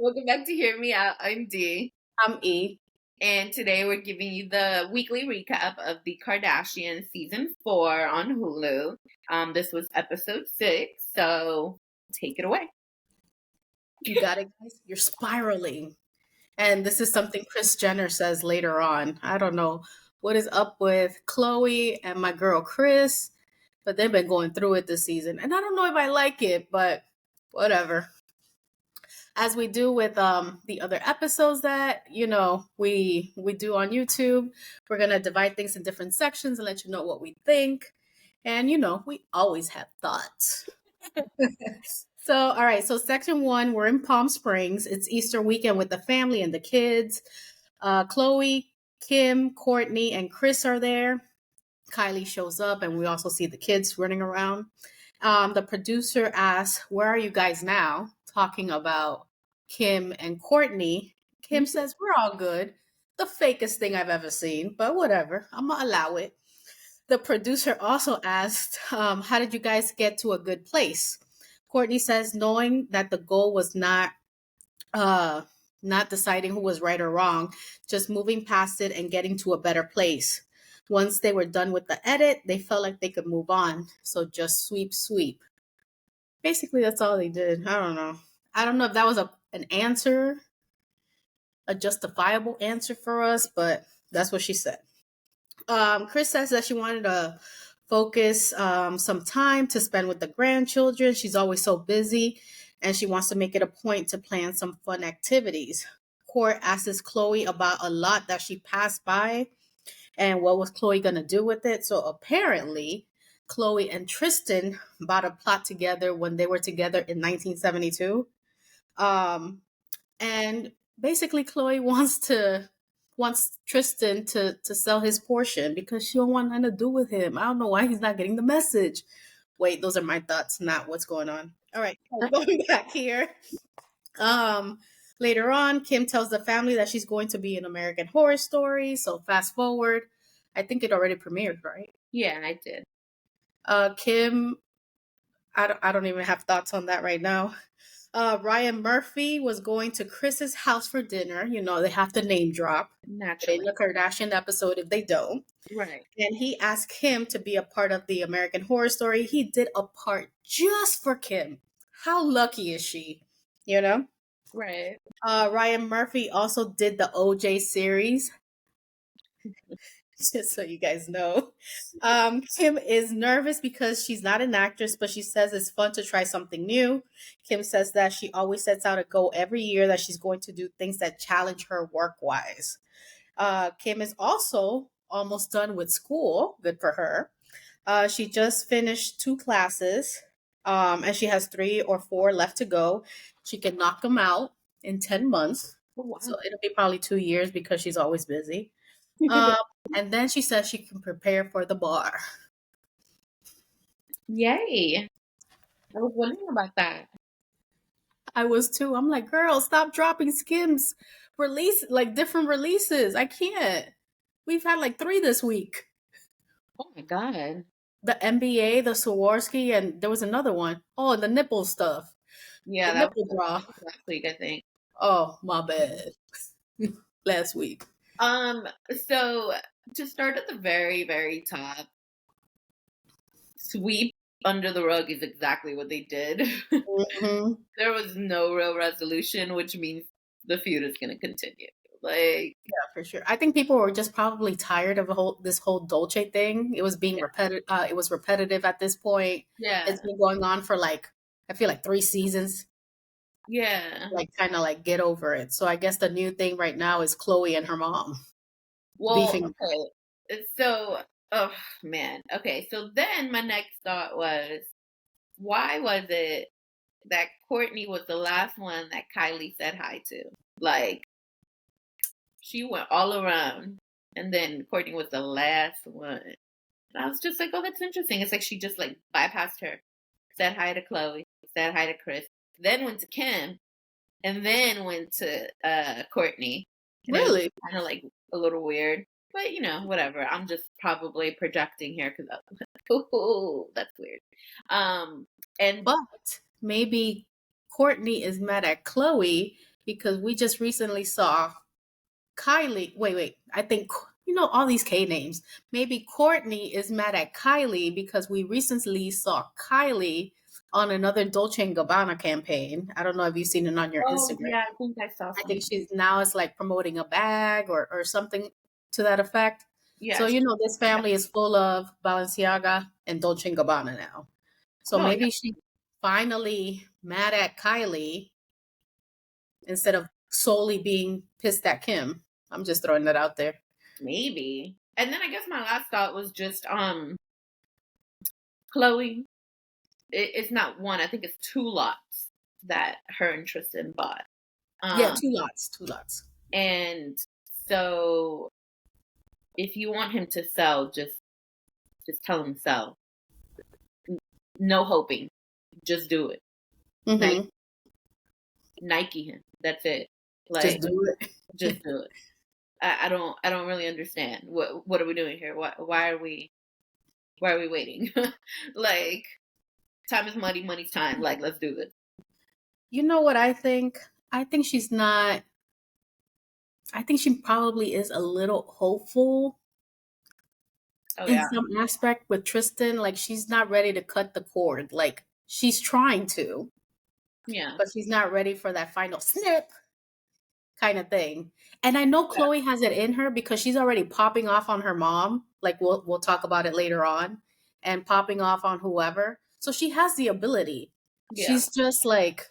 Welcome back to Hear Me Out. I'm Dee. I'm E. And today we're giving you the weekly recap of the Kardashian season 4 on Hulu. This was episode 6, so take it away. You got it, guys. You're spiraling. And this is something Kris Jenner says later on. I don't know what is up with Khloe and my girl Kris, but they've been going through it this season. And I don't know if I like it, but whatever. As we do with the other episodes that, we do on YouTube, we're going to divide things in different sections and let you know what we think. And we always have thoughts. So, all right. So, section 1, we're in Palm Springs. It's Easter weekend with the family and the kids. Khloe, Kim, Kourtney, and Kris are there. Kylie shows up, and we also see the kids running around. The producer asks, "Where are you guys now?" Talking about Kim and Kourtney. Kim says, "We're all good." The fakest thing I've ever seen, but whatever. I'm going to allow it. The producer also asked, "How did you guys get to a good place?" Kourtney says, knowing that the goal was not deciding who was right or wrong, just moving past it and getting to a better place. Once they were done with the edit, they felt like they could move on. So just sweep. Basically, that's all they did. I don't know. I don't know if that was an answer, a justifiable answer for us, but that's what she said. Kris says that she wanted to focus some time to spend with the grandchildren. She's always so busy, and she wants to make it a point to plan some fun activities. Kourt asks Khloe about a lot that she passed by and what was Khloe going to do with it. So apparently, Khloe and Tristan bought a plot together when they were together in 1972. And basically, Khloe wants Tristan to sell his portion because she don't want nothing to do with him. I don't know why he's not getting the message. Wait, those are my thoughts, not what's going on. All right, going back here. Later on, Kim tells the family that she's going to be in American Horror Story. So fast forward, I think it already premiered, right? Yeah, I did. Kim, I don't even have thoughts on that right now. Ryan Murphy was going to Kris's house for dinner. They have to name drop. Naturally. In the Kardashian episode if they don't. Right. And he asked Kim to be a part of the American Horror Story. He did a part just for Kim. How lucky is she? Right. Ryan Murphy also did the OJ series. Just so you guys know. Kim is nervous because she's not an actress, but she says it's fun to try something new. Kim says that she always sets out a goal every year that she's going to do things that challenge her work-wise. Kim is also almost done with school. Good for her. She just finished 2 classes, and she has 3 or 4 left to go. She can knock them out in 10 months. Oh, wow. So it'll be probably 2 years because she's always busy. And then she says she can prepare for the bar. Yay. I was wondering about that. I was too. I'm like, girl, stop dropping Skims different releases. I can't. We've had like 3 this week. Oh my God. The NBA, the Swarovski, and there was another one. Oh, and the nipple stuff. Yeah, the that nipple bra. was last week, I think. Oh, my bad. Last week. So to start at the very, very top, sweep under the rug is exactly what they did. Mm-hmm. There was no real resolution, which means the feud is going to continue. Yeah, for sure. I think people were just probably tired of this whole Dolce thing. It was being repetitive. It was repetitive at this point. Yeah, it's been going on for I feel like 3 seasons. Yeah, kind of get over it. So I guess the new thing right now is Khloe and her mom. Well, okay. So, oh man. Okay, so then my next thought was, why was it that Kourtney was the last one that Kylie said hi to? She went all around, and then Kourtney was the last one. And I was just like, oh, that's interesting. It's like she just bypassed her, said hi to Khloe, said hi to Kris, then went to Kim, and then went to Kourtney. Really? Kind of a little weird, but whatever. I'm just probably projecting here because oh, that's weird. But maybe Kourtney is mad at Khloe because we just recently saw Kylie. Wait. I think, all these K names. Maybe Kourtney is mad at Kylie because we recently saw Kylie on another Dolce & Gabbana campaign. I don't know if you've seen it on your Oh, Instagram. yeah, I think I saw I think something. she's now is like promoting a bag or something to that effect. So, Yes. this family is full of Balenciaga and Dolce & Gabbana now. So Oh, yeah, maybe she finally mad at Kylie instead of solely being pissed at Kim. I'm just throwing that out there. maybe. And then I guess my last thought was just Khloe. It's not one. I think it's 2 lots that her and Tristan bought. Yeah, Um, two lots. and so if you want him to sell, just tell him to sell. No hoping. Just do it. Nike, Mm-hmm. Nike him. That's it. Just Like, do it. just do it. I don't really understand. What are we doing here? Why are we waiting? Like, time is money, money's time. Like, let's do this. You know what I think? I think she's not. I think she probably is a little hopeful Oh in yeah. some aspect with Tristan. Like, she's not ready to cut the cord. Like, she's trying to, Yeah. but she's not ready for that final snip kind of thing. And I know Yeah. Khloe has it in her because she's already popping off on her mom. Like, we'll talk about it later on, and popping off on whoever. So she has the ability. Yeah. She's just like,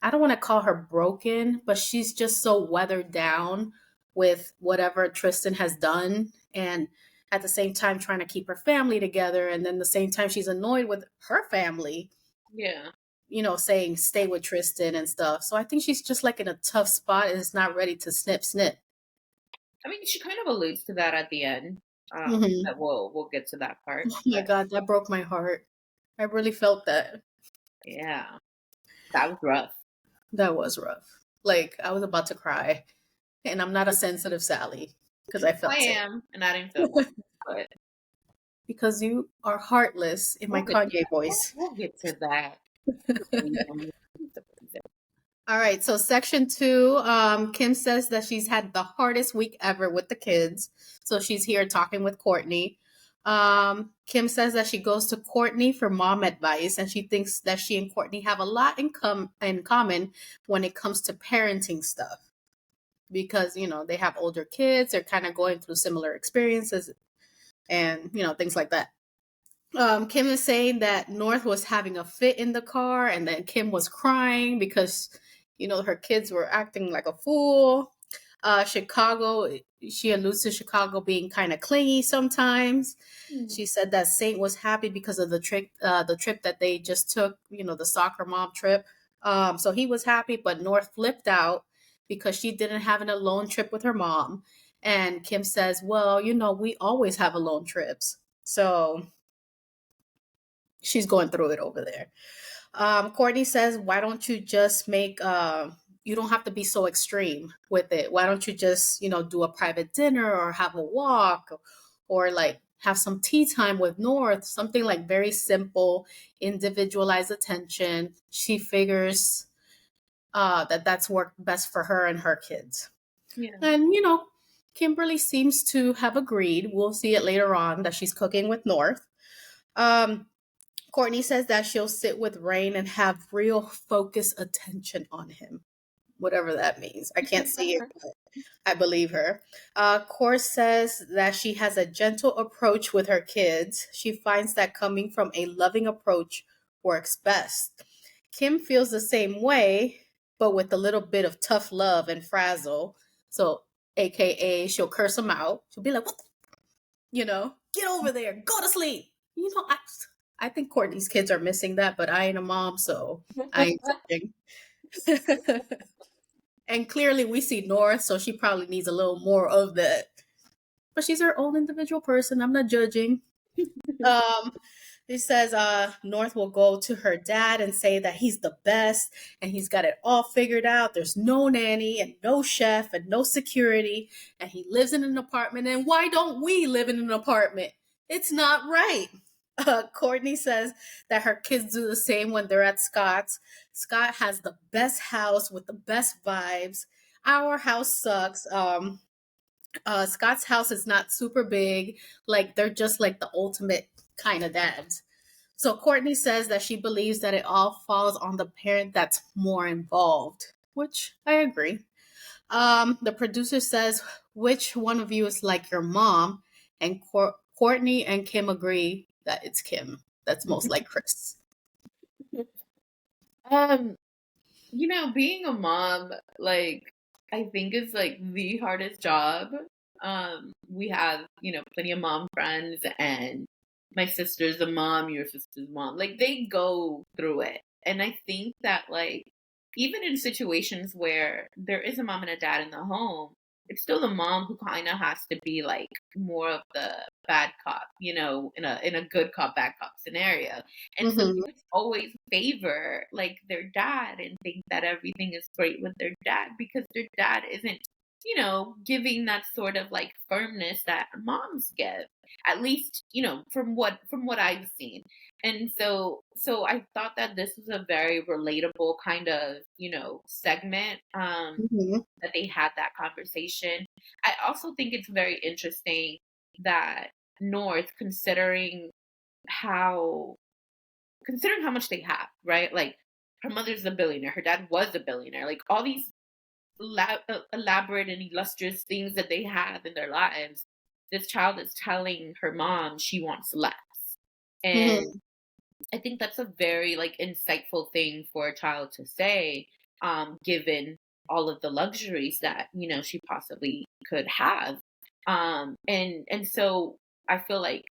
I don't want to call her broken, but she's just so weathered down with whatever Tristan has done. And at the same time, trying to keep her family together. And then the same time, she's annoyed with her family, Yeah. saying stay with Tristan and stuff. So I think she's just like in a tough spot and is not ready to snip. I mean, she kind of alludes to that at the end. Hmm. But we'll get to that part. Oh my But God, that broke my heart. I really felt that. yeah, that was rough. That was rough. Like, I was about to cry. And I'm not a sensitive Sally because I I felt it. am, and I didn't feel that. But Because you are heartless in my we'll get to Kanye that. voice. We'll get to that. All right, so section 2, Kim says that she's had the hardest week ever with the kids. So she's here talking with Kourtney. Kim says that she goes to Kourtney for mom advice, and she thinks that she and Kourtney have a lot in common when it comes to parenting stuff. Because, they have older kids, they're kind of going through similar experiences and, things like that. Kim is saying that North was having a fit in the car, and then Kim was crying because, her kids were acting like a fool. Chicago, she alludes to Chicago being kind of clingy sometimes. She said that Saint was happy because of the trip that they just took, the soccer mom trip. So he was happy, but North flipped out because she didn't have an alone trip with her mom. And Kim says, well, we always have alone trips. So she's going through it over there. Kourtney says, why don't you just make, you don't have to be so extreme with it. Why don't you just, do a private dinner or have a walk or like have some tea time with North, something like very simple, individualized attention. She figures that's worked best for her and her kids. Yeah. And, Kimberly seems to have agreed. We'll see it later on that she's cooking with North. Kourtney says that she'll sit with Rain and have real focused attention on him, whatever that means. I can't see it, but I believe her. Kour says that she has a gentle approach with her kids. She finds that coming from a loving approach works best. Kim feels the same way, but with a little bit of tough love and frazzle. So, AKA, she'll curse him out. She'll be like, what? Get over there, go to sleep. I think Kourtney's kids are missing that, but I ain't a mom, so I ain't judging. And clearly we see North, so she probably needs a little more of that. But she's her own individual person. I'm not judging. It says North will go to her dad and say that he's the best and he's got it all figured out. There's no nanny and no chef and no security, and he lives in an apartment. And why don't we live in an apartment? It's not right. Kourtney says that her kids do the same when they're at Scott's. Scott has the best house with the best vibes. Our house sucks. Scott's house is not super big. Like they're just like the ultimate kind of dads. So Kourtney says that she believes that it all falls on the parent that's more involved, which I agree. The producer says, which one of you is like your mom? And Kourtney and Kim agree that it's Kim. That's most like Chris. Um, being a mom, like, I think is like the hardest job. We have, plenty of mom friends, and my sister's a mom, your sister's mom. Like, they go through it. And I think that, like, even in situations where there is a mom and a dad in the home, it's still the mom who kind of has to be like more of the bad cop, in a good cop bad cop scenario. And so Mm-hmm. kids always favor like their dad and think that everything is great with their dad because their dad isn't, giving that sort of like firmness that moms give. At least, from what I've seen. And so I thought that this was a very relatable kind of, segment, Mm-hmm. that they had that conversation. I also think it's very interesting that North, how considering how much they have, right? Like, her mother's a billionaire, her dad was a billionaire, like all these elaborate and illustrious things that they have in their lives. This child is telling her mom she wants less. And Mm-hmm. I think that's a very like insightful thing for a child to say, given all of the luxuries that, she possibly could have. And so I feel like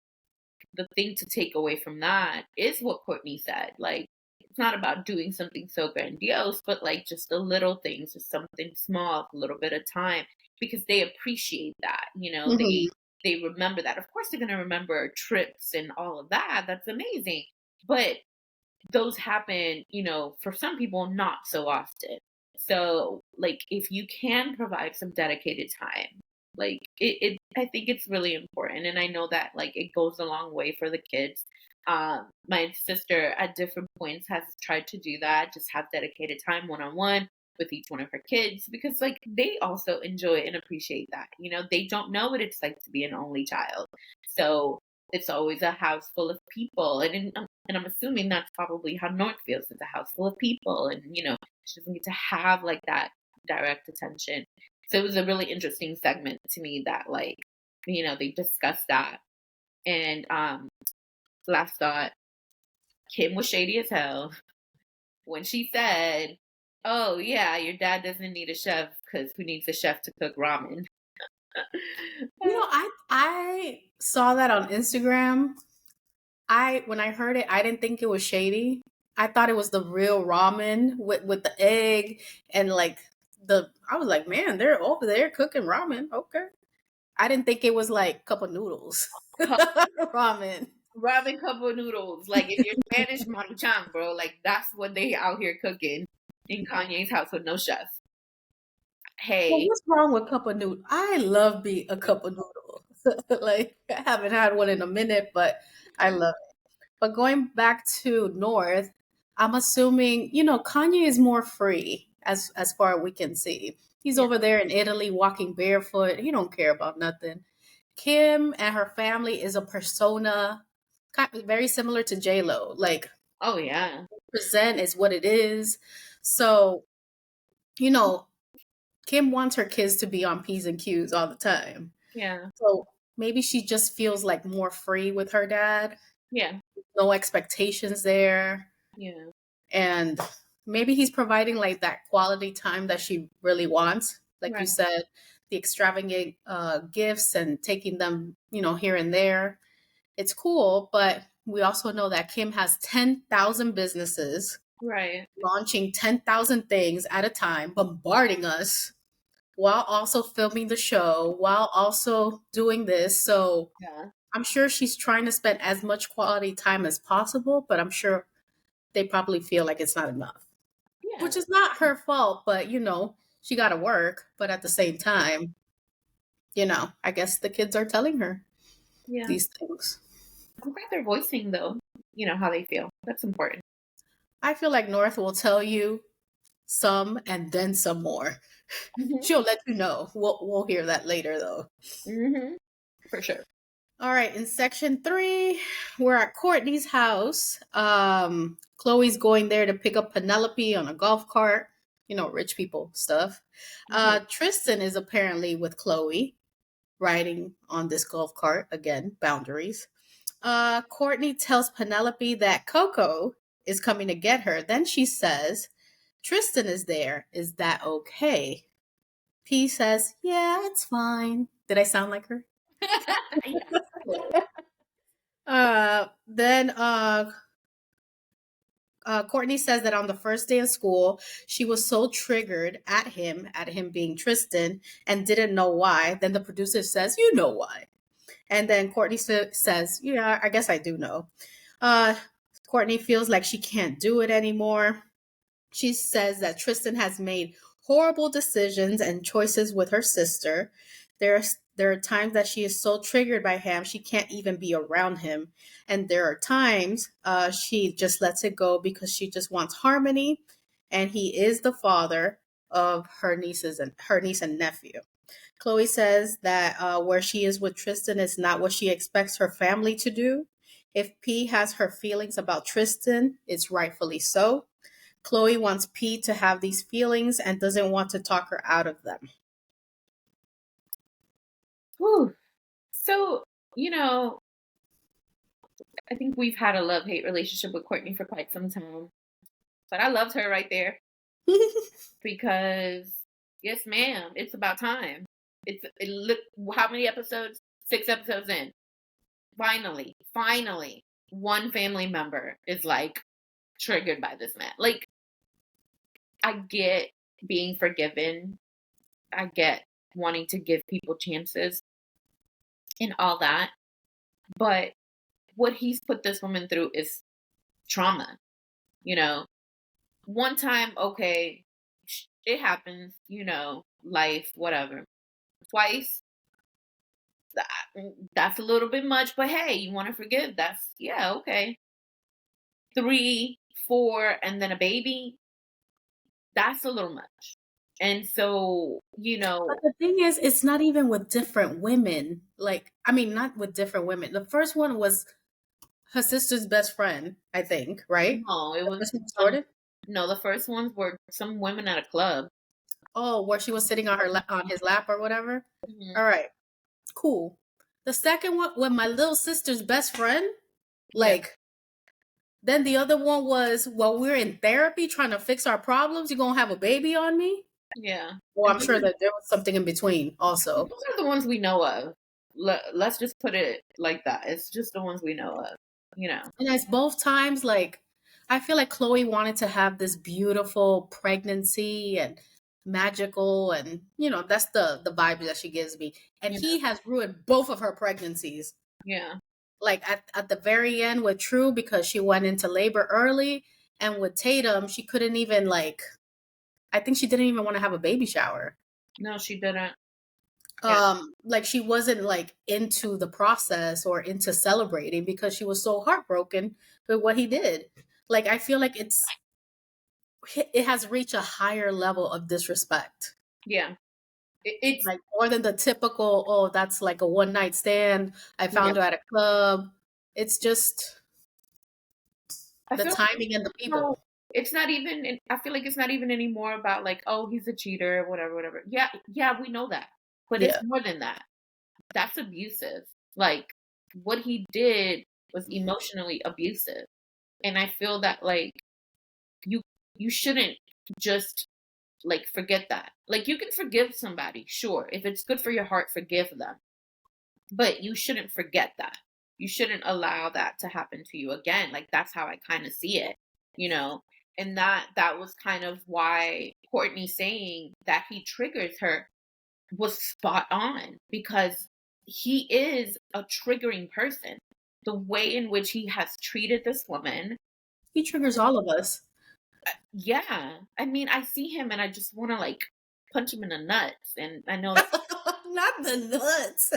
the thing to take away from that is what Kourtney said. Like, it's not about doing something so grandiose, but like just the little things, just something small, a little bit of time, because they appreciate that. Mm-hmm. They remember that. Of course, they're gonna remember trips and all of that. That's amazing, but those happen, for some people not so often. So, like, if you can provide some dedicated time, like I think it's really important. And I know that like it goes a long way for the kids. My sister at different points has tried to do that, just have dedicated time one on one with each one of her kids because like they also enjoy and appreciate that. They don't know what it's like to be an only child. So it's always a house full of people. And I'm assuming that's probably how North feels. It's a house full of people. And, she doesn't get to have like that direct attention. So it was a really interesting segment to me that like, they discussed that. And last thought, Kim was shady as hell when she said, "Oh yeah, your dad doesn't need a chef because who needs a chef to cook ramen?" I saw that on Instagram. When I heard it, I didn't think it was shady. I thought it was the real ramen with the egg and like I was like, man, they're over there cooking ramen. Okay. I didn't think it was like cup of noodles. Ramen. Ramen cup of noodles. Like if you're Spanish, maruchan, bro. Like that's what they out here cooking in Kanye's house with no chef. Well, Hey, what's wrong with cup of noodle? I love me a cup of noodle. Like I haven't had one in a minute, but I love it. But going back to North, I'm assuming, Kanye is more free as far as we can see. He's yeah. over there in Italy walking barefoot. He don't care about nothing. Kim and her family is a persona very similar to J Lo. Like Oh yeah, present is what it is. So, you know, Kim wants her kids to be on P's and Q's all the time. yeah, So maybe she just feels like more free with her dad. yeah, No expectations there. yeah. And maybe he's providing like that quality time that she really wants. Like you Right, said, the extravagant gifts and taking them, here and there. It's cool, but we also know that Kim has 10,000 businesses right. launching 10,000 things at a time, bombarding us while also filming the show, while also doing this. So Yeah, I'm sure she's trying to spend as much quality time as possible, but I'm sure they probably feel like it's not enough, which yeah, is not her fault, but she got to work. But at the same time, I guess the kids are telling her yeah. these things. I'm glad they're voicing though, how they feel. That's important. I feel like North will tell you some and then some more. Mhm. She'll let you know. We'll hear that later though. Mhm. For sure. All right, in section 3, we're at Kourtney's house. Khloe's going there to pick up Penelope on a golf cart. Rich people stuff. Mhm. Tristan is apparently with Khloe, riding on this golf cart. Again, boundaries. Kourtney tells Penelope that Coco is coming to get her. Then she says, Tristan is there. Is that okay? P says, yeah, it's fine. Did I sound like her? Yeah. Then Kourtney says that on the first day of school, she was so triggered at him being Tristan, and didn't know why. Then the producer says, you know why. And then Kourtney says, yeah, I guess I do know. Uh, Kourtney feels like she can't do it anymore. She says that Tristan has made horrible decisions and choices with her sister. There are times that she is so triggered by him she can't even be around him, and there are times she just lets it go because she just wants harmony. And he is the father of her niece and nephew. Khloe says that where she is with Tristan is not what she expects her family to do. If P has her feelings about Tristan, it's rightfully so. Khloe wants P to have these feelings and doesn't want to talk her out of them. Whew. So, I think we've had a love-hate relationship with Kourtney for quite some time. But I loved her right there because, yes, ma'am, it's about time. Look, how many episodes? 6 episodes in. Finally, one family member is like triggered by this man. Like, I get being forgiven. I get wanting to give people chances and all that. But what he's put this woman through is trauma. One time, okay, it happens, life, whatever. Twice, that's a little bit much, but hey, you want to forgive? Yeah, okay. 3, 4, and then a baby, that's a little much. And so, But the thing is, it's not even with different women. Not with different women. The first one was her sister's best friend, I think, right? no, it The was first one started? no, the first ones were some women at a club. Oh, where she was sitting on on his lap or whatever. Mhm. All right, cool. The second one, with my little sister's best friend, Yeah, like. Then the other one was, well, we're in therapy trying to fix our problems. You're gonna have a baby on me? yeah. Well, And I'm sure that there was something in between those also. are the ones we know of. Let's just put it like that. It's just the ones we know of, And as both times, I feel like Khloe wanted to have this beautiful pregnancy and magical, and that's the vibe that she gives me. And Yeah, he has ruined both of her pregnancies. yeah. Like at the very end with True, because she went into labor early, and with Tatum, she couldn't even I think she didn't even want to have a baby shower. No, she didn't. Yeah, Like she wasn't into the process or into celebrating because she was so heartbroken with what he did. Like I feel like it has reached a higher level of disrespect. yeah. It's Like more than the typical, oh, that's like a one night stand. I yeah. found her at a club. It's just I the feel timing and the no, people. it's not even. I feel like it's not even anymore about like, oh, he's a cheater, whatever, whatever. Yeah, yeah, we know that, but it's Yeah. more than that. That's abusive. Like what he did was emotionally abusive, and I feel that like you you shouldn't just like forget that. Like you can forgive somebody, sure, if it's good for your heart, forgive them. But you shouldn't forget that. You shouldn't allow that to happen to you again. Like that's how I kind of see it, you know. And that was kind of why Kourtney saying that he triggers her was spot on because he is a triggering person. The way in which he has treated this woman, He triggers all of us. yeah. I mean, I see him and I just want to like punch him in the nuts. And I know Not the nuts.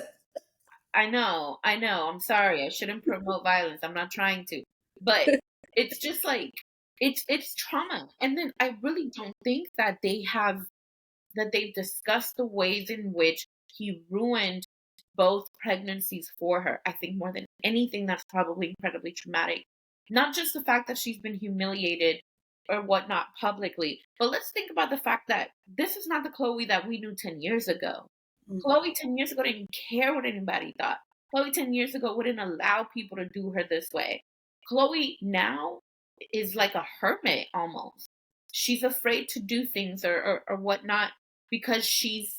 I know, I know. I'm sorry. I shouldn't promote violence. I'm not trying to. But it's just like it's trauma. And then I really don't think that they've discussed the ways in which he ruined both pregnancies for her. I think more than anything, that's probably incredibly traumatic. Not just the fact that she's been humiliated or whatnot publicly, but let's think about the fact that this is not the Khloe that we knew 10 years ago. Khloe 10 years ago didn't care what anybody thought. Khloe 10 years ago wouldn't allow people to do her this way. Khloe now is like a hermit almost. She's afraid to do things or whatnot because she's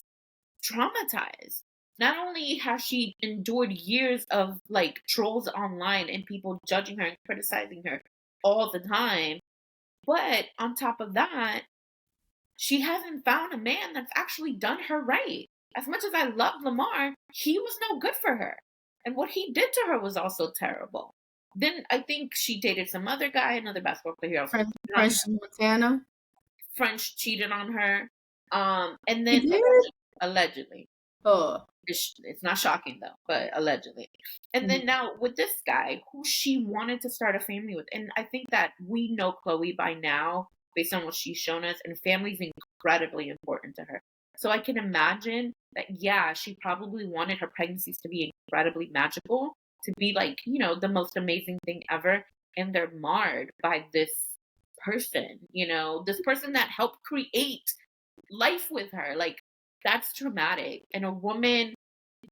traumatized. Not only has she endured years of like trolls online and people judging her and criticizing her all the time, but on top of that, she hasn't found a man that's actually done her right. As much as I love Lamar, he was no good for her. And what he did to her was also terrible. Then I think she dated some other guy, another basketball player also cheated on her. French Montana. French cheated on her. And He then did? allegedly. Oh, It's not shocking though, but allegedly. And then now with this guy who she wanted to start a family with, and I think that we know Khloe by now based on what she's shown us, and family's incredibly important to her. So I can imagine that, yeah, she probably wanted her pregnancies to be incredibly magical, to be like, the most amazing thing ever. And they're marred by this person, this person that helped create life with her. Like, that's traumatic. And a woman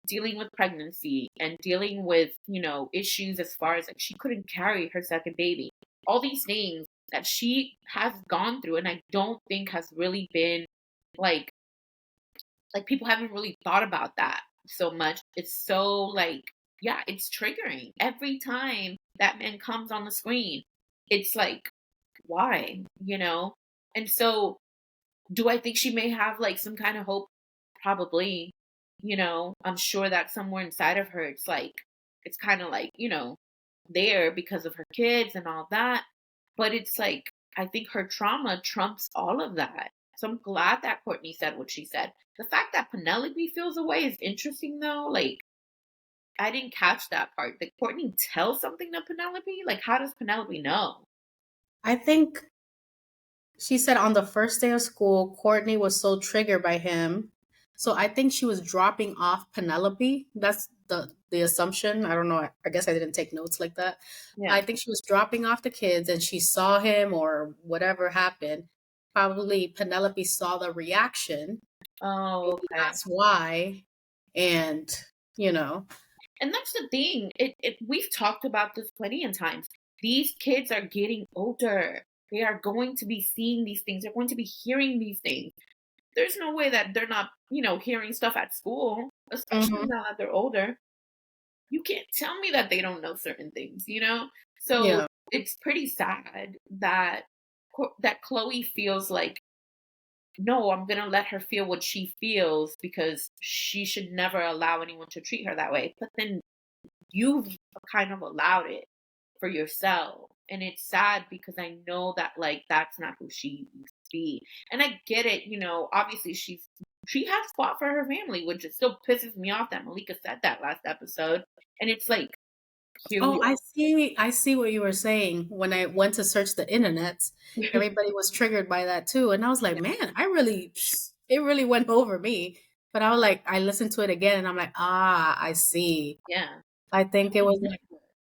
dealing with pregnancy and dealing with, issues as far as like she couldn't carry her second baby. All these things that she has gone through, and I don't think has really been like people haven't really thought about that so much. It's so like, yeah, it's triggering every time that man comes on the screen. It's like, why, And so do I think she may have like some kind of hope? Probably. I'm sure that somewhere inside of her, it's like, it's kind of like, there because of her kids and all that. But it's like, I think her trauma trumps all of that. So I'm glad that Kourtney said what she said. The fact that Penelope feels away is interesting though. Like, I didn't catch that part. Did Kourtney tell something to Penelope? Like, how does Penelope know? I think she said on the first day of school, Kourtney was so triggered by him. So I think she was dropping off Penelope. That's the assumption. I don't know. I guess I didn't take notes like that. Yeah. I think she was dropping off the kids and she saw him or whatever happened. Probably Penelope saw the reaction. Oh, okay. That's why. And, And that's the thing. We've talked about this plenty of times. These kids are getting older. They are going to be seeing these things. They're going to be hearing these things. There's no way that they're not, hearing stuff at school, especially now that they're older. You can't tell me that they don't know certain things, So Yeah. it's pretty sad that Khloe feels like, no, I'm going to let her feel what she feels because she should never allow anyone to treat her that way. But then you've kind of allowed it for yourself. And it's sad because I know that like that's not who she used to be. And I get it, obviously she has fought for her family, which it still pisses me off that Malika said that last episode. And it's like, Oh, I see what you were saying. When I went to search the internet, everybody was triggered by that too. And I was like, man, it really went over me. But I was like, I listened to it again and I'm like, I see. Yeah. I think it was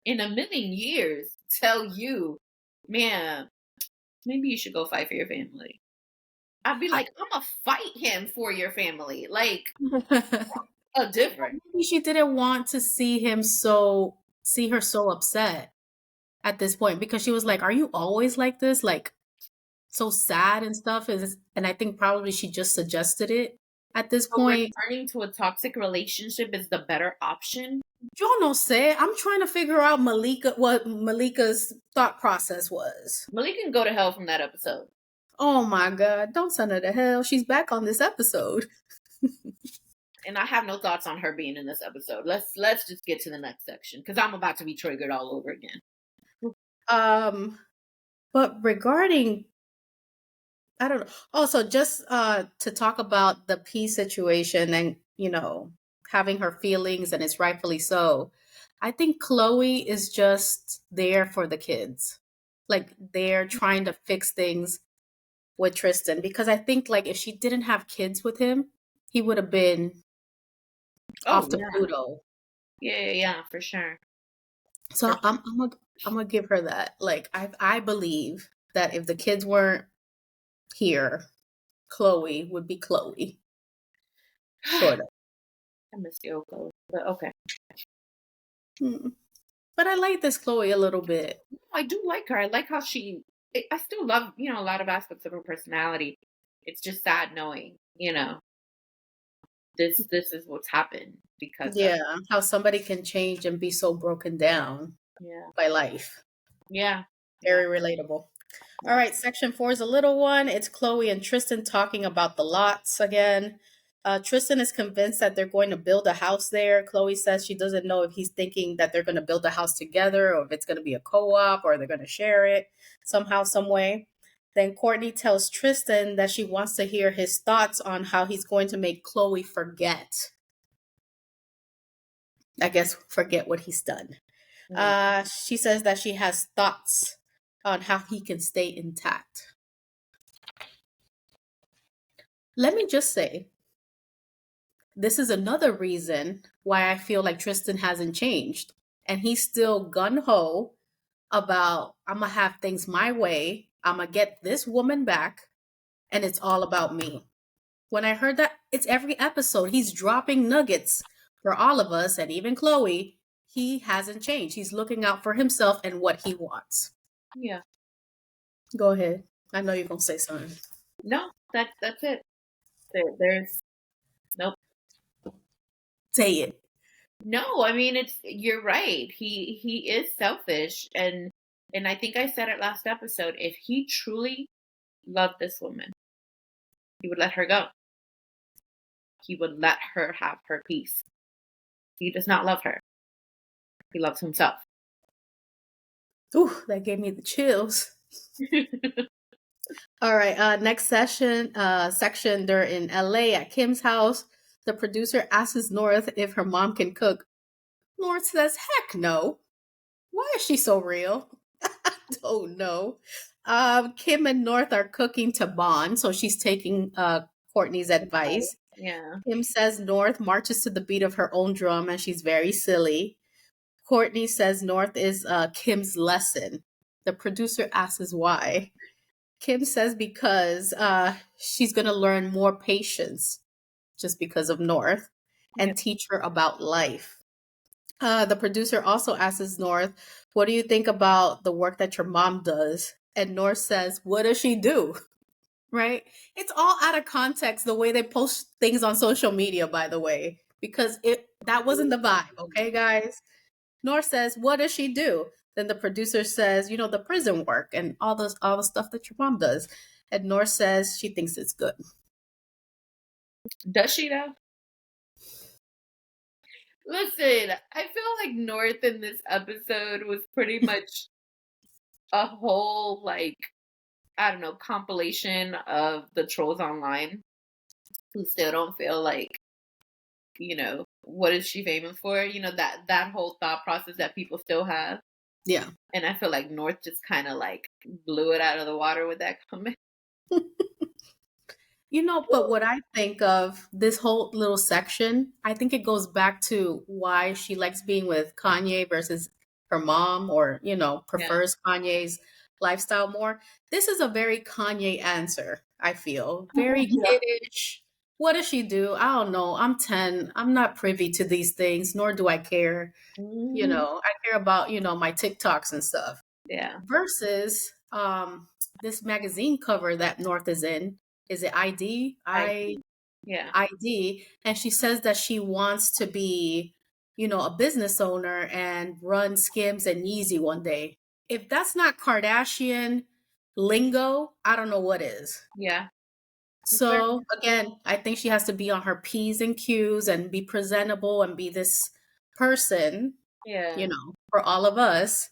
in a million years tell you, man, maybe you should go fight for your family. I'd be like, I'm gonna fight him for your family. Like, a different. Maybe she didn't want to see her so upset at this point because she was like, are you always like this? Like so sad and stuff. And I think probably she just suggested it at this point. Returning to a toxic relationship is the better option. Yo no sé. I'm trying to figure out what Malika's thought process was. Malika can go to hell from that episode. Oh my God. Don't send her to hell. She's back on this episode. And I have no thoughts on her being in this episode. Let's just get to the next section because I'm about to be triggered all over again. But regarding, I don't know. Also, just to talk about the P situation and, having her feelings, and it's rightfully so. I think Khloe is just there for the kids. Like they're trying to fix things with Tristan because I think like if she didn't have kids with him, he would have been Oh off to yeah. Pluto. Yeah, for sure. For So I'm gonna give her that. Like I believe that if the kids weren't here, Khloe would be Khloe, sure. sort of. I miss the old clothes, but okay. Mm. But I like this Khloe a little bit. I do like her. I like how I still love, a lot of aspects of her personality. It's just sad knowing, this is what's happened because of Yeah, how somebody can change and be so broken down yeah. by life. Yeah. Yeah. Very relatable. All Yeah. right, section 4 is a little one. It's Khloe and Tristan talking about the lots again. Tristan is convinced that they're going to build a house there. Khloe says she doesn't know if he's thinking that they're going to build a house together or if it's going to be a co-op or they're going to share it somehow, some way. Then Kourtney tells Tristan that she wants to hear his thoughts on how he's going to make Khloe forget. I guess forget what he's done. She says that she has thoughts on how he can stay intact. Let me just say, this is another reason why I feel like Tristan hasn't changed. And he's still gun ho about, I'm going to have things my way. I'm going to get this woman back. And it's all about me. When I heard that, it's every episode. He's dropping nuggets for all of us and even Khloe. He hasn't changed. He's looking out for himself and what he wants. Yeah. Go ahead. I know you're going to say something. No, that's it. There's nope. Say it. No, I mean you're right. He is selfish and I think I said it last episode. If he truly loved this woman, he would let her go. He would let her have her peace. He does not love her. He loves himself. Ooh, that gave me the chills. All right, next section, they're in LA at Kim's house. The producer asks North if her mom can cook. North says, heck no. Why is she so real? I don't know. Kim and North are cooking to bond, so she's taking Kourtney's advice. Yeah. Kim says North marches to the beat of her own drum and she's very silly. Kourtney says North is Kim's lesson. The producer asks why. Kim says because she's going to learn more patience just because of North and teach her about life. The producer also asks North, what do you think about the work that your mom does? And North says, what does she do? Right? It's all out of context the way they post things on social media, by the way, because that wasn't the vibe, okay, guys? North says, what does she do? Then the producer says, the prison work and all the stuff that your mom does. And North says she thinks it's good. Does she though? Listen, I feel like North in this episode was pretty much a whole I don't know, compilation of the trolls online who still don't feel like, what is she famous for? That whole thought process that people still have. Yeah. And I feel like North just kind of blew it out of the water with that comment. But what I think of this whole little section, I think it goes back to why she likes being with Kanye versus her mom or, prefers Kanye's lifestyle more. This is a very Kanye answer, I feel. Very kiddish. What does she do? I don't know. I'm 10. I'm not privy to these things, nor do I care. I care about, my TikToks and stuff. Yeah. Versus this magazine cover that North is in. Is it ID? Yeah. ID. And she says that she wants to be, a business owner and run Skims and Yeezy one day. If that's not Kardashian lingo, I don't know what is. Yeah. So again, I think she has to be on her P's and Q's and be presentable and be this person, for all of us.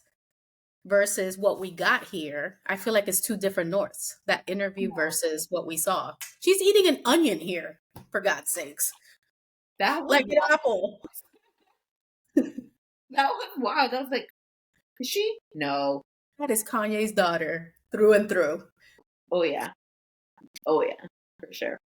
Versus what we got here, I feel like it's two different Norths. That interview versus what we saw. She's eating an onion here, for God's sakes. That was Like an wild. apple. That was wild. I was like, is she? No. That is Kanye's daughter through and through. Oh yeah. Oh yeah. For sure.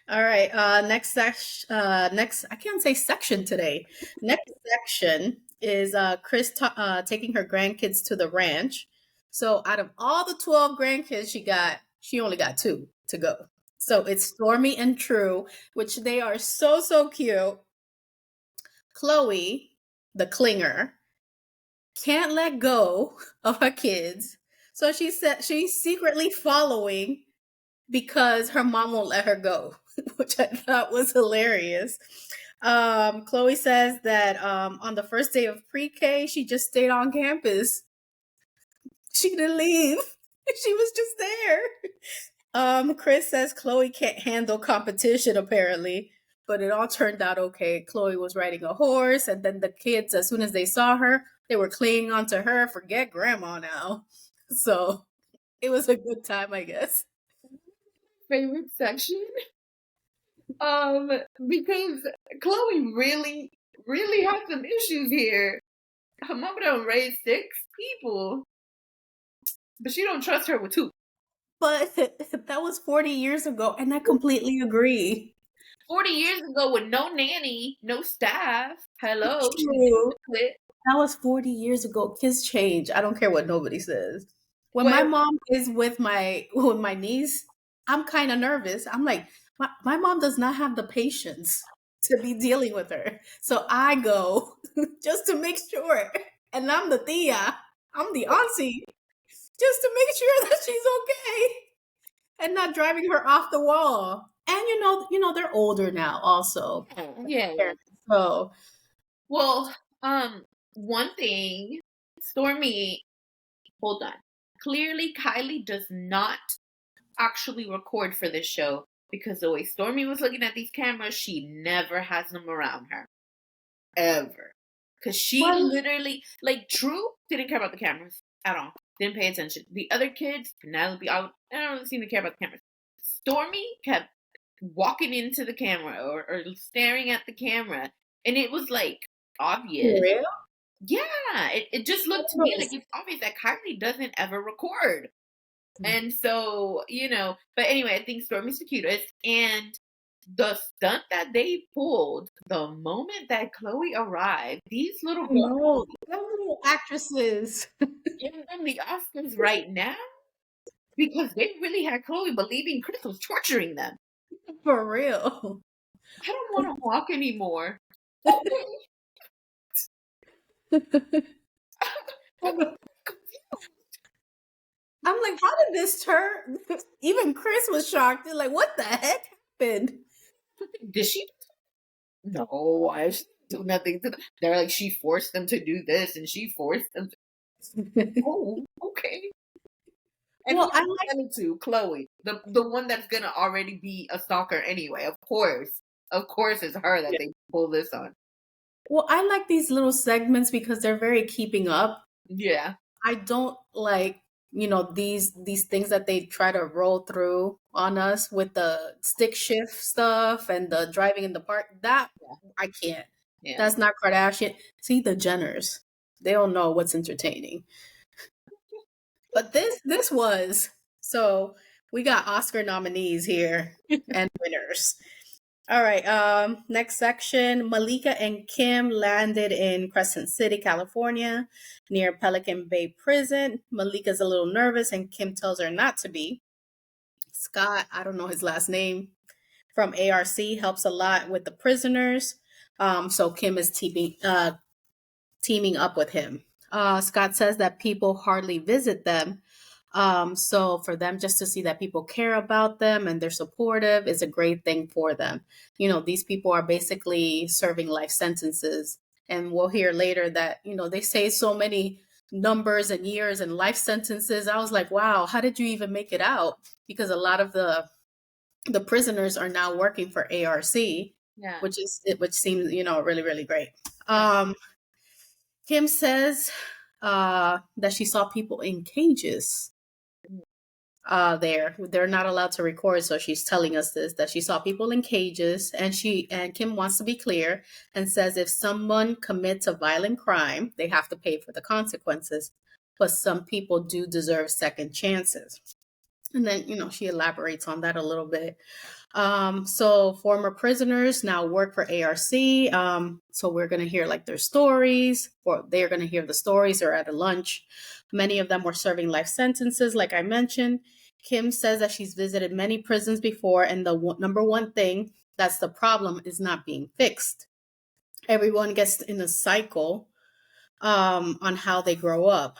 All right. Next section. Next, I can't say section today. Next section is Chris taking her grandkids to the ranch. So out of all the 12 grandkids she got, she only got 2 to go. So it's Stormy and True, which they are so cute. Khloe, the clinger, can't let go of her kids. So she said she's secretly following because her mom won't let her go, which I thought was hilarious. Khloe says that on the first day of pre-K, she just stayed on campus. She didn't leave. She was just there. Chris says Khloe can't handle competition, apparently, but it all turned out okay. Khloe was riding a horse, and then the kids, as soon as they saw her, they were clinging onto her. Forget grandma now. So it was a good time, I guess. Favorite section? Because Khloe really has some issues here. Her mama done raised 6 people, but she don't trust her with 2. But that was 40 years ago, and I completely agree. 40 years ago with no nanny, no staff. Hello, she True. quit. That was 40 years ago. Kids change. I don't care what nobody says. When my Well, mom is with my niece, I'm kind of nervous. I'm like, my mom does not have the patience to be dealing with her. So I go just to make sure. And I'm the tia. I'm the auntie. Just to make sure that she's okay and not driving her off the wall. And they're older now also. yeah. So Well, one thing, Stormy, hold on. Clearly, Kylie does not actually record for this show because the way Stormy was looking at these cameras, she never has them around her. Ever. Because she literally, like, True didn't care about the cameras at all. Didn't pay attention. The other kids, Penelope, I don't really seem to care about the cameras. Stormy kept walking into the camera or staring at the camera. And it was, like, obvious. for real? Yeah. It just looked to me like it's obvious that Kylie doesn't ever record. And so, but anyway, I think Stormy's the cutest. And the stunt that they pulled the moment that Khloe arrived, these little girls No, they're little actresses. give them the Oscars right now because they really had Khloe believing Chris was torturing them. For real. I don't want to walk anymore. I'm like, how did this turn? Even Chris was shocked. They're like, what the heck happened? Did she? No, I didn't do nothing to them. They're like, she forced them to do this and she forced them to. Oh, okay. And Well, who did it to? Khloe, the one that's gonna already be a stalker anyway. Of course, it's her that they pull this on. well, I like these little segments because they're very keeping up. Yeah, I don't like, these things that they try to roll through on us with the stick shift stuff and the driving in the park. That I can't. yeah. That's not Kardashian. See, the Jenners, they don't know what's entertaining. But this was. So we got Oscar nominees here and winners. All right. Next section. Malika and Kim landed in Crescent City, California, near Pelican Bay Prison. Malika's a little nervous, and Kim tells her not to be. Scott, I don't know his last name, from ARC helps a lot with the prisoners. So Kim is teaming up with him. Scott says that people hardly visit them. So for them just to see that people care about them and they're supportive is a great thing for them. These people are basically serving life sentences. And we'll hear later that, they say so many numbers and years and life sentences. I was like, wow, how did you even make it out? Because a lot of the prisoners are now working for ARC, Yeah. which seems, really, really great. Kim says that she saw people in cages. there. They're not allowed to record, so she's telling us this, that she saw people in cages, and Kim wants to be clear and says if someone commits a violent crime, they have to pay for the consequences. But some people do deserve second chances. And then, she elaborates on that a little bit. So former prisoners now work for ARC. So we're going to hear like their stories, or they're going to hear the stories, or at a lunch. Many of them were serving life sentences, like I mentioned. Kim says that she's visited many prisons before, and the number one thing that's the problem is not being fixed. Everyone gets in a cycle on how they grow up.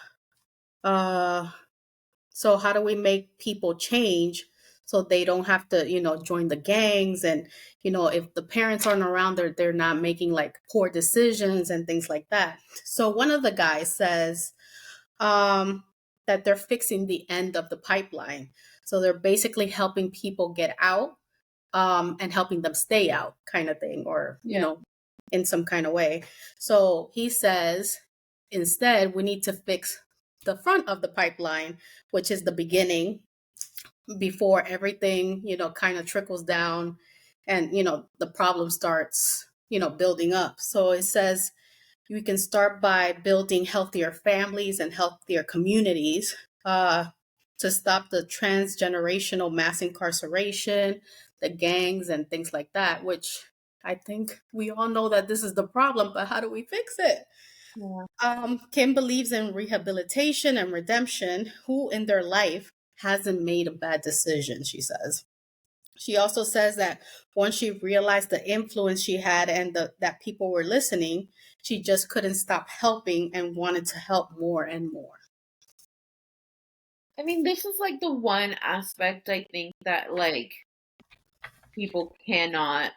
So how do we make people change so they don't have to, join the gangs? And, if the parents aren't around, they're not making like poor decisions and things like that. So one of the guys says that they're fixing the end of the pipeline. So they're basically helping people get out and helping them stay out, kind of thing, or, in some kind of way. So he says, instead, we need to fix the front of the pipeline, which is the beginning, before everything, kind of trickles down and, the problem starts, building up. So it says we can start by building healthier families and healthier communities to stop the transgenerational mass incarceration, the gangs, and things like that, which I think we all know that this is the problem, but how do we fix it? Yeah. Kim believes in rehabilitation and redemption. Who in their life hasn't made a bad decision, she says. She also says that once she realized the influence she had and that people were listening, she just couldn't stop helping and wanted to help more and more. I mean, this is like the one aspect I think that like people cannot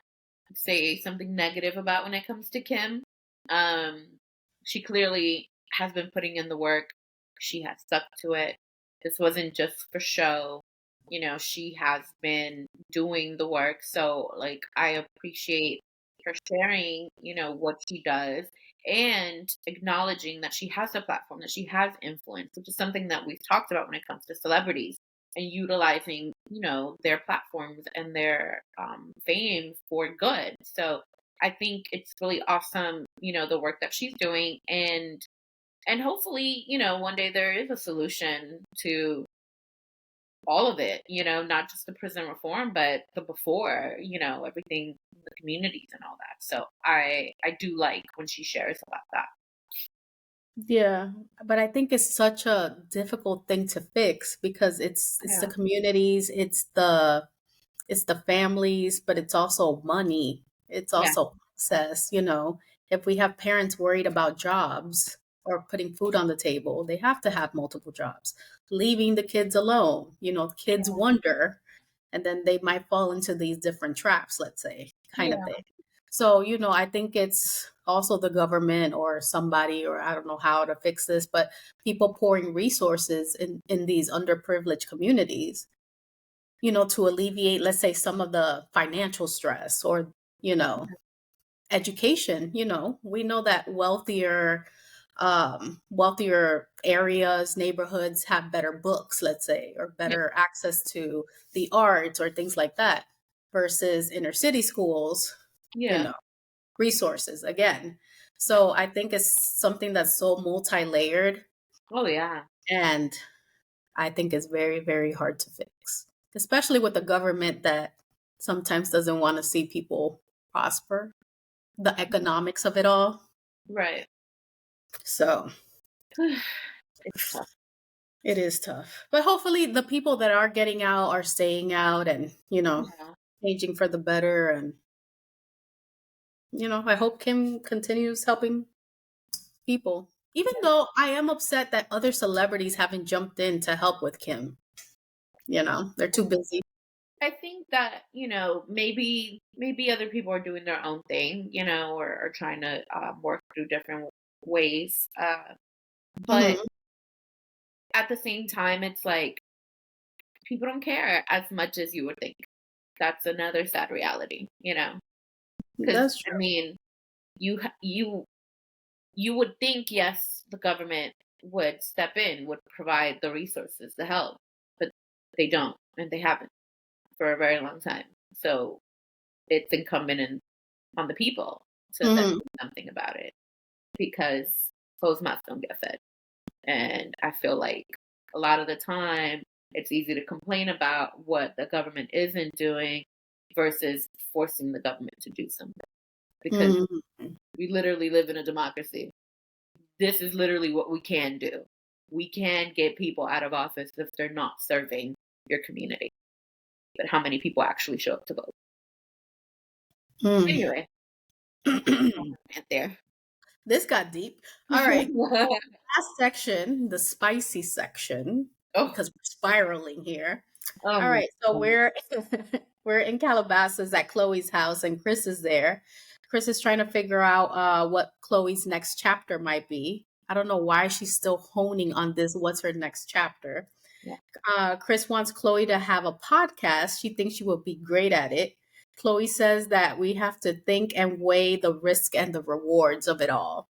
say something negative about when it comes to Kim. She clearly has been putting in the work. She has stuck to it. This wasn't just for show. She has been doing the work. So, like, I appreciate her sharing, what she does and acknowledging that she has a platform, that she has influence, which is something that we've talked about when it comes to celebrities and utilizing, their platforms and their fame for good. So I think it's really awesome, the work that she's doing, and hopefully, one day there is a solution to all of it, not just the prison reform, but the before, everything, the communities and all that. So I do like when she shares about that. Yeah, but I think it's such a difficult thing to fix because it's the Yeah. communities, it's the families, but it's also money. It's Yeah. also access, If we have parents worried about jobs or putting food on the table, they have to have multiple jobs. Leaving the kids alone, kids wonder, and then they might fall into these different traps, let's say, kind of Yeah. thing. So, I think it's also the government or somebody, or I don't know how to fix this, but people pouring resources in these underprivileged communities, to alleviate, let's say, some of the financial stress or, education. We know that wealthier areas, neighborhoods have better books, let's say, or Yeah. better access to the arts or things like that versus inner city schools, you Yeah. know, resources again. So I think it's something that's so multi-layered, Oh yeah. and I think it's very, very hard to fix, especially with the government that sometimes doesn't want to see people prosper, the economics of it all. Right. So It's tough. it is tough. But hopefully the people that are getting out are staying out and, Yeah. changing for the better. And, I hope Kim continues helping people. Even though I am upset that other celebrities haven't jumped in to help with Kim. They're too busy. I think that, maybe other people are doing their own thing, or trying to work through different ways. But Hmm. at the same time, it's like people don't care as much as you would think. That's another sad reality, because That's I true. mean, you would think, yes, the government would step in, would provide the resources to help, but They don't, and they haven't for a very long time. So it's incumbent on the people to then Mm. do something about it because closed mouths don't get fed. And I feel like a lot of the time it's easy to complain about what the government isn't doing versus forcing the government to do something because Mm. we literally live in a democracy. This is literally what we can do. We can get people out of office if they're not serving your community. But how many people actually show up to vote? Mm. Anyway, get there. This got deep. All right. So last section, the spicy section, Oh, because we're spiraling here. All oh, right. So my we're in Calabasas at Chloe's house, and Chris is there. Chris is trying to figure out what Chloe's next chapter might be. I don't know why she's still honing on this. What's her next chapter? yeah, Chris wants Chloe to have a podcast. She thinks she will be great at it. Chloe says that we have to think and weigh the risk and the rewards of it all.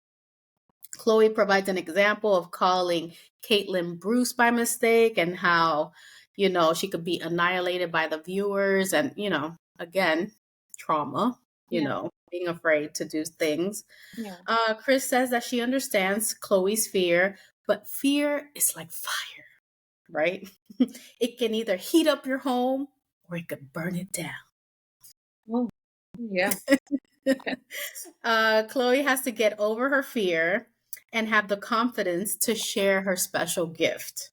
Chloe provides an example of calling Caitlyn Bruce by mistake and how, she could be annihilated by the viewers and, again, trauma, yeah, being afraid to do things. yeah. Chris says that she understands Chloe's fear, but fear is like fire, right? It can either heat up your home or it could burn it down. Oh, yeah. Okay. Chloe has to get over her fear and have the confidence to share her special gift.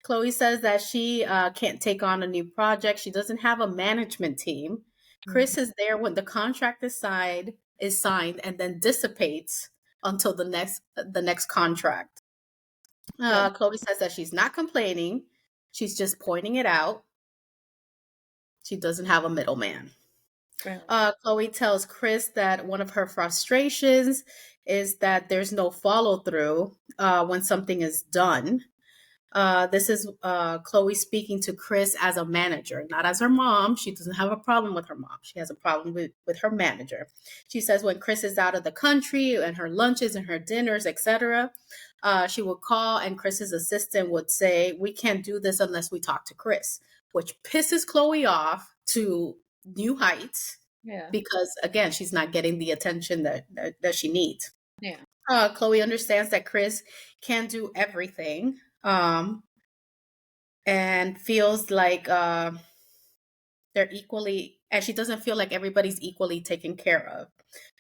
Chloe says that she can't take on a new project. She doesn't have a management team. Chris is there when the contract is signed and then dissipates until the next contract. Yeah. Chloe says that she's not complaining. She's just pointing it out. She doesn't have a middleman. Right. Chloe tells Chris that one of her frustrations is that there's no follow through when something is done. This is Chloe speaking to Chris as a manager, not as her mom. She doesn't have a problem with her mom. She has a problem with her manager. She says when Chris is out of the country and her lunches and her dinners, etc., she would call and Chris's assistant would say, "We can't do this unless we talk to Chris," which pisses Chloe off to new heights Yeah. because, again, she's not getting the attention that she needs. Yeah. Chloe understands that Chris can't do everything, and feels like they're equally, and she doesn't feel like everybody's equally taken care of.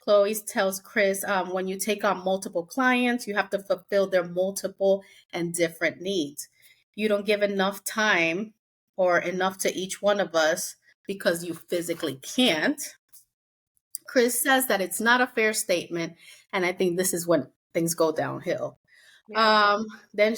Chloe tells Chris, when you take on multiple clients, you have to fulfill their multiple and different needs. You don't give enough time or enough to each one of us because you physically can't. Chris says that it's not a fair statement, and I think this is when things go downhill. Yeah. Then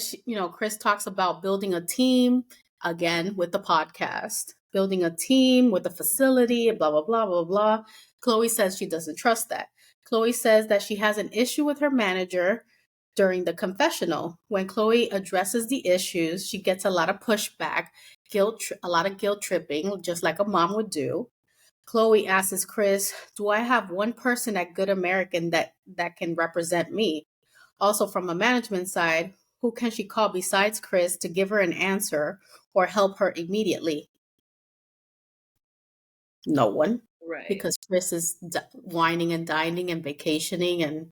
Chris talks about building a team again with the podcast, building a team with a facility, blah blah blah blah blah. Chloe says she doesn't trust that. Chloe says that she has an issue with her manager during the confessional. When Chloe addresses the issues, she gets a lot of pushback, a lot of guilt tripping, just like a mom would do. Chloe asks Chris, "Do I have one person at Good American that can represent me?" Also, from a management side, who can she call besides Chris to give her an answer or help her immediately? No one, Right. because Chris is whining and dining and vacationing and,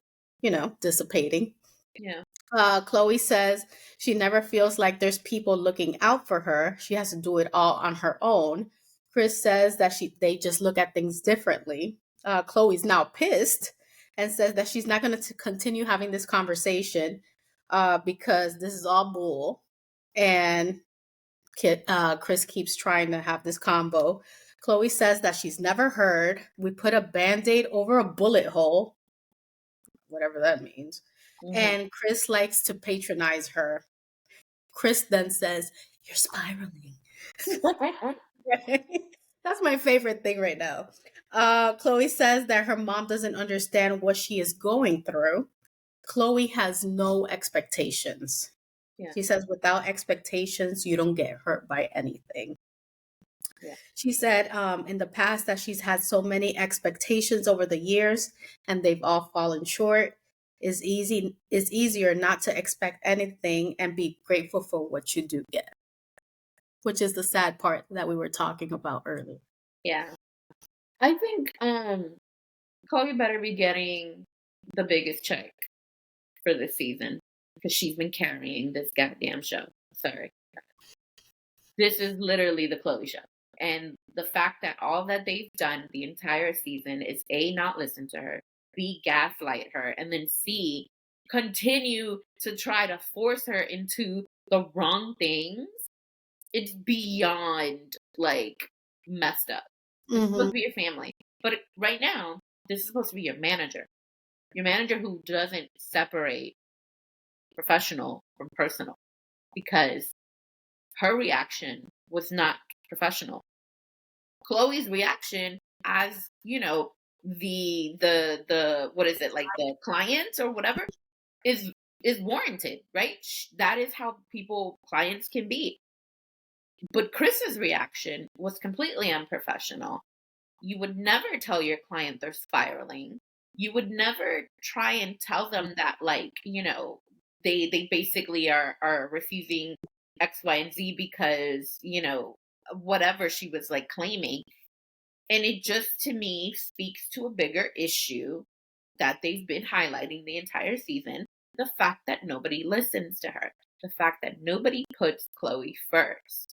dissipating. Yeah. Chloe says she never feels like there's people looking out for her. She has to do it all on her own. Chris says that they just look at things differently. Chloe's now pissed and says that she's not going to continue having this conversation because this is all bull. And Chris keeps trying to have this combo. Chloe says that she's never heard. We put a Band-Aid over a bullet hole, whatever that means. And Chris likes to patronize her. Chris then says, "You're spiraling." That's my favorite thing right now. Chloe says that her mom doesn't understand what she is going through. Chloe has no expectations. Yeah. She says, without expectations, you don't get hurt by anything. Yeah. She said in the past that she's had so many expectations over the years and they've all fallen short. It's easier not to expect anything and be grateful for what you do get. which is the sad part that we were talking about earlier. Yeah. I think Khloe better be getting the biggest check for this season because she's been carrying this goddamn show. Sorry. This is literally the Khloe show. And the fact that all that they've done the entire season is A, not listen to her, B, gaslight her, and then C, continue to try to force her into the wrong things. It's beyond like messed up. This is supposed Mm-hmm. to be your family. But right now, this is supposed to be your manager. Your manager who doesn't separate professional from personal because her reaction was not professional. Khloe's reaction as, the what is it, like the client or whatever, is warranted, right? That is how clients can be. But Chris's reaction was completely unprofessional. You would never tell your client they're spiraling. You would never try and tell them that, like, they basically are refusing X, Y, and Z because, whatever she was like claiming. And it just, to me, speaks to a bigger issue that they've been highlighting the entire season. The fact that nobody listens to her. The fact that nobody puts Khloe first.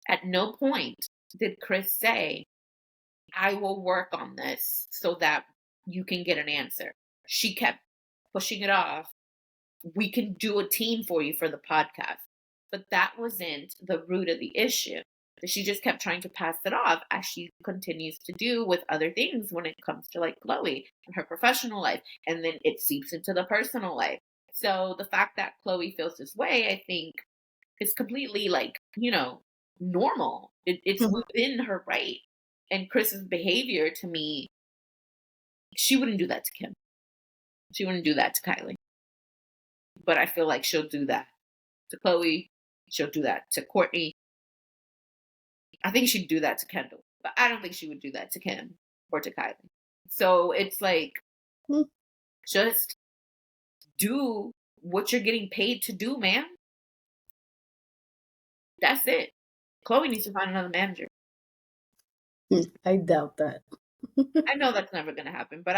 At no point did Chris say, I will work on this so that you can get an answer. She kept pushing it off. We can do a team for you for the podcast. But that wasn't the root of the issue. She just kept trying to pass it off as she continues to do with other things when it comes to like Khloe and her professional life. And then it seeps into the personal life. So the fact that Khloe feels this way, I think, is completely like, normal. It's Mm-hmm. within her right. And Chris's behavior, to me, she wouldn't do that to Kim. She wouldn't do that to Kylie. But I feel like she'll do that to Khloe. She'll do that to Kourtney. I think she'd do that to Kendall. But I don't think she would do that to Kim or to Kylie. So it's like, just do what you're getting paid to do, man. That's it. Khloe needs to find another manager. I doubt that. I know that's never going to happen, but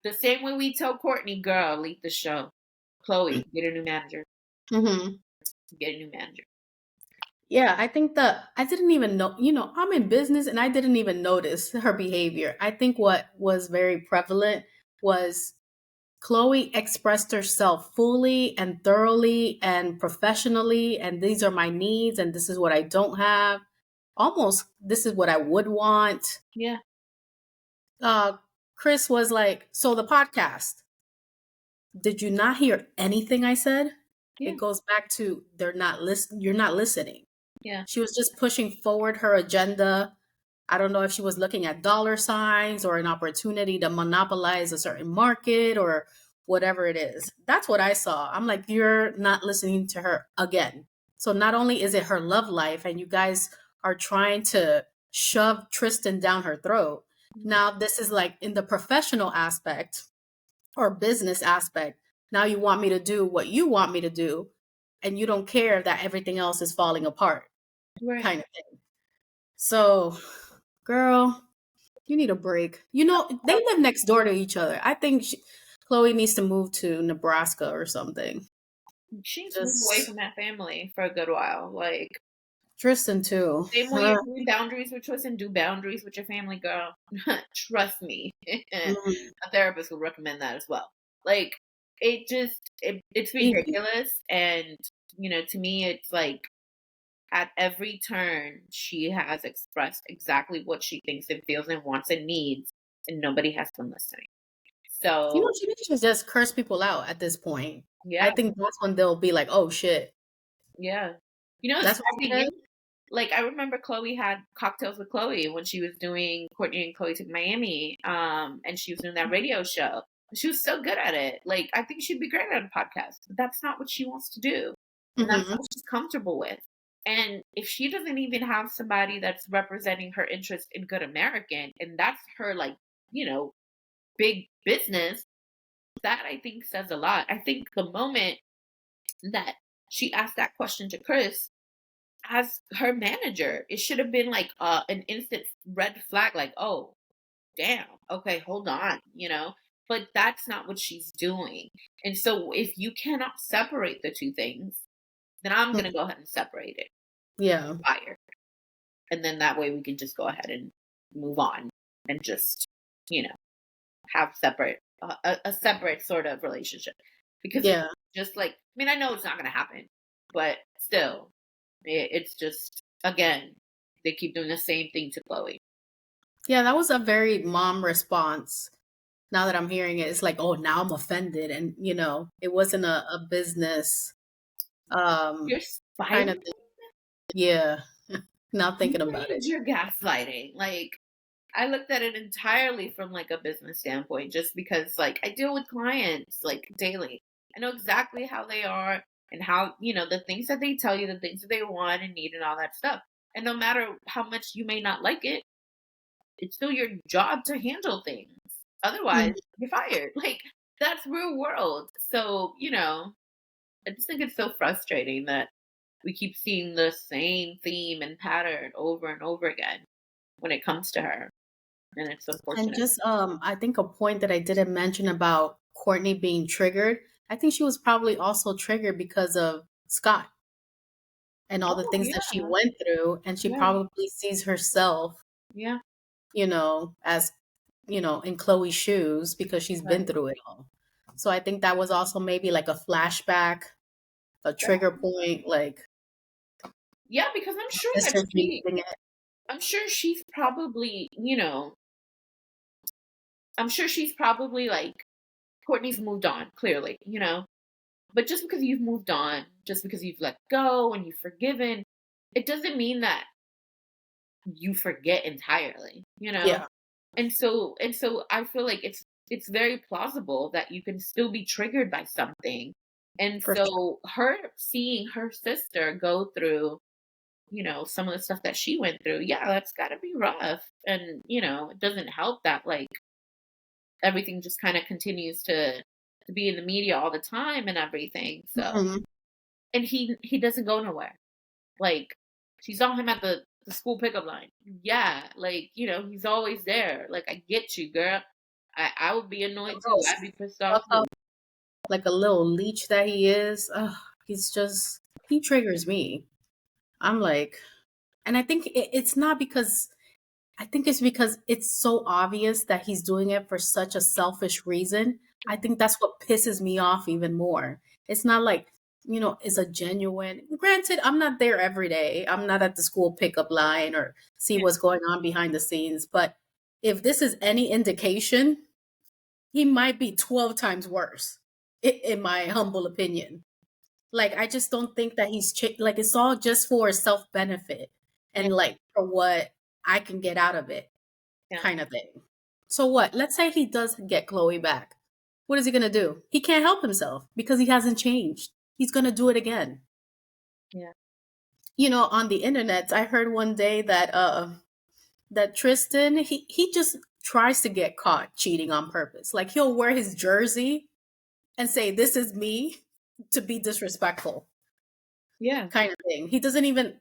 the same way we tell Kourtney, girl, leave the show. Khloe, get a new manager. Mm-hmm. Get a new manager. Yeah, I think that I didn't even know, I'm in business and I didn't even notice her behavior. I think what was very prevalent was Khloe expressed herself fully and thoroughly and professionally, and these are my needs, and this is what I don't have. Almost, this is what I would want. Yeah. Chris was like, so the podcast, did you not hear anything I said? Yeah. It goes back to you're not listening. Yeah. She was just pushing forward her agenda. I don't know if she was looking at dollar signs or an opportunity to monopolize a certain market or whatever it is. That's what I saw. I'm like, you're not listening to her again. So not only is it her love life and you guys are trying to shove Tristan down her throat, now this is like in the professional aspect or business aspect. Now you want me to do what you want me to do, and you don't care that everything else is falling apart, Right. kind of thing. So, girl, you need a break. They live next door to each other. I think Khloe needs to move to Nebraska or something. She needs to move away from that family for a good while. Like, Tristan too. same way you're doing boundaries with Tristan, do boundaries with your family, girl. Trust me. A therapist would recommend that as well. Like, it's ridiculous. And, to me, it's like at every turn, she has expressed exactly what she thinks and feels and wants and needs, and nobody has been listening. So, she needs to just curse people out at this point. yeah. I think that's when they'll be like, oh shit. Yeah. That's what she did? Like, I remember Khloe had Cocktails with Khloe when she was doing Kourtney and Khloe to Miami, and she was doing that radio show. She was so good at it. Like, I think she'd be great at a podcast, but that's not what she wants to do. And that's not what she's comfortable with. And if she doesn't even have somebody that's representing her interest in Good American, and that's her, like, big business, that I think says a lot. I think the moment that she asked that question to Chris, as her manager. It should have been like an instant red flag, like, oh, damn, okay, hold on, you know? But that's not what she's doing. And so if you cannot separate the two things, then I'm Mm, gonna go ahead and separate it. yeah. Fire. And then that way we can just go ahead and move on and just, you know, have separate a separate sort of relationship. Because it's Yeah. just like, I mean, I know it's not gonna happen, but still, it's just again, they keep doing the same thing to Khloe. Yeah, that was a very mom response. Now that I'm hearing it, it's like, oh, now I'm offended. And, it wasn't a business um You're kind spiraling. of thing. Yeah. Now thinking about it. Major gaslighting. Like, I looked at it entirely from like a business standpoint, just because like I deal with clients like daily. I know exactly how they are and how, the things that they tell you, the things that they want and need and all that stuff. And no matter how much you may not like it, it's still your job to handle things. Otherwise, Mhm. you're fired. Like, that's real world. So, I just think it's so frustrating that we keep seeing the same theme and pattern over and over again when it comes to her. And it's And unfortunate. just I think a point that I didn't mention about Courtney being triggered, I think she was probably also triggered because of Scott and all the Oh, things that she yeah. went through, and she Yeah. probably sees herself, Yeah. as in Chloe's shoes because she's been Right. through it all. So I think that was also maybe like a flashback, a Yeah. trigger point, like Yeah, because sister's reliving it. I'm sure she's probably, I'm sure she's probably like, Courtney's moved on, clearly, But just because you've moved on, just because you've let go and you've forgiven, it doesn't mean that you forget entirely. Yeah, And so I feel like it's very plausible that you can still be triggered by something. And for sure. so her seeing her sister go through, some of the stuff that she went through, yeah, that's gotta be rough. And, it doesn't help that like everything just kind of continues to be in the media all the time and everything. So Mhm. and he doesn't go nowhere. Like, she saw him at the school pickup line. Yeah, like, he's always there. Like, I get you, girl. I would be A annoyed too. little I'd be pissed off stuck too. up, like a little leech that he is. Ugh, he triggers me. I'm like, and I think it's not because I think it's because it's so obvious that he's doing it for such a selfish reason. I think that's what pisses me off even more. It's not like, it's a genuine, granted, I'm not there every day. I'm not at the school pickup line or see Yeah, what's going on behind the scenes. But if this is any indication, he might be 12 times worse, in my humble opinion. Like, I just don't think that like, it's all just for self benefit yeah, and like for what I can get out of it yeah, kind of thing. So what? Let's say he does get Chloe back. What is he going to do? He can't help himself because he hasn't changed. He's going to do it again. yeah. On the internet, I heard one day that Tristan, he just tries to get caught cheating on purpose. Like, he'll wear his jersey and say, "This is me," to be disrespectful, Yeah. kind of thing. He doesn't even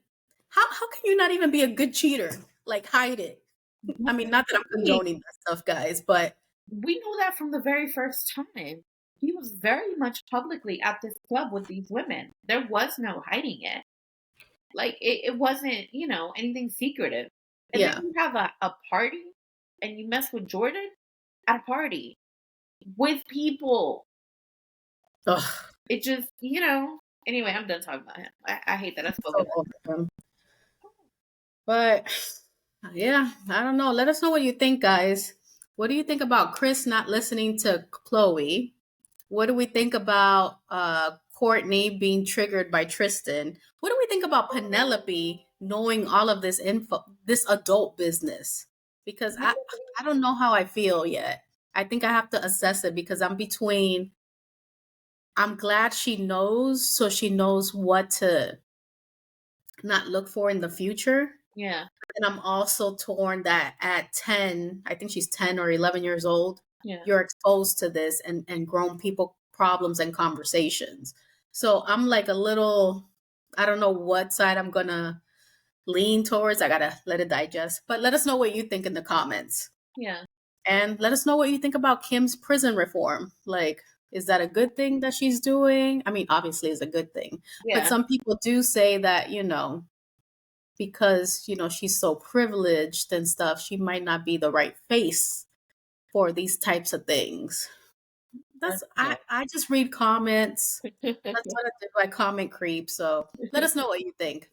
how can you not even be a good cheater? Like, hide it. I What mean, do not that I'm you mean? condoning that stuff, guys, but We know that from the very first time. He was very much publicly at this club with these women. There was no hiding it. Like, it wasn't, anything secretive. And then yeah. you have a party and you mess with Jordan at a party with people. Ugh, It just, anyway, I'm done talking about him. I hate that I spoke so about over him. But yeah, I don't know. Let us know what you think, guys. What do you think about Chris not listening to Chloe? What do we think about Courtney being triggered by Tristan? What do we think about Penelope knowing all of this info, this adult business? Because him. I don't know how I feel yet. I think I have to assess it because I'm glad she knows so she knows what to not look for in the future. Yeah, And I'm also torn that at 10, I think she's 10 or 11 years old, yeah, you're exposed to this and grown people problems and conversations. So I'm like a little, I don't know what side I'm gonna lean towards. I gotta let it digest. But let us know what you think in the comments. Yeah. And let us know what you think about Kim's prison reform. Like, is that a good thing that she's doing? I mean, obviously it's a good thing. But Yeah. some people do say that, because, she's so privileged and stuff, she might not be the right face for these types of things. I just read comments. That's what I do. I comment creep. So let us know what you think.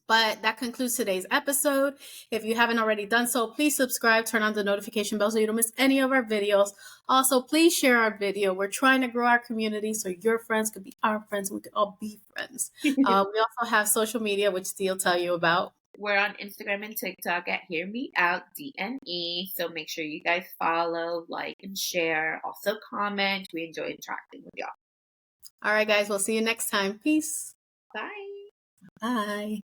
But that concludes today's episode. If you haven't already done so, please subscribe, turn on the notification bell so you don't miss any of our videos. Also, please share our video. We're trying to grow our community so your friends could be our friends. We could all be friends. We also have social media, which Steve will tell you about. We're on Instagram and TikTok at Hear Me Out DNE. So make sure you guys follow, like, and share. Also comment. We enjoy interacting with y'all. All right, guys. We'll see you next time. Peace. Bye. Bye.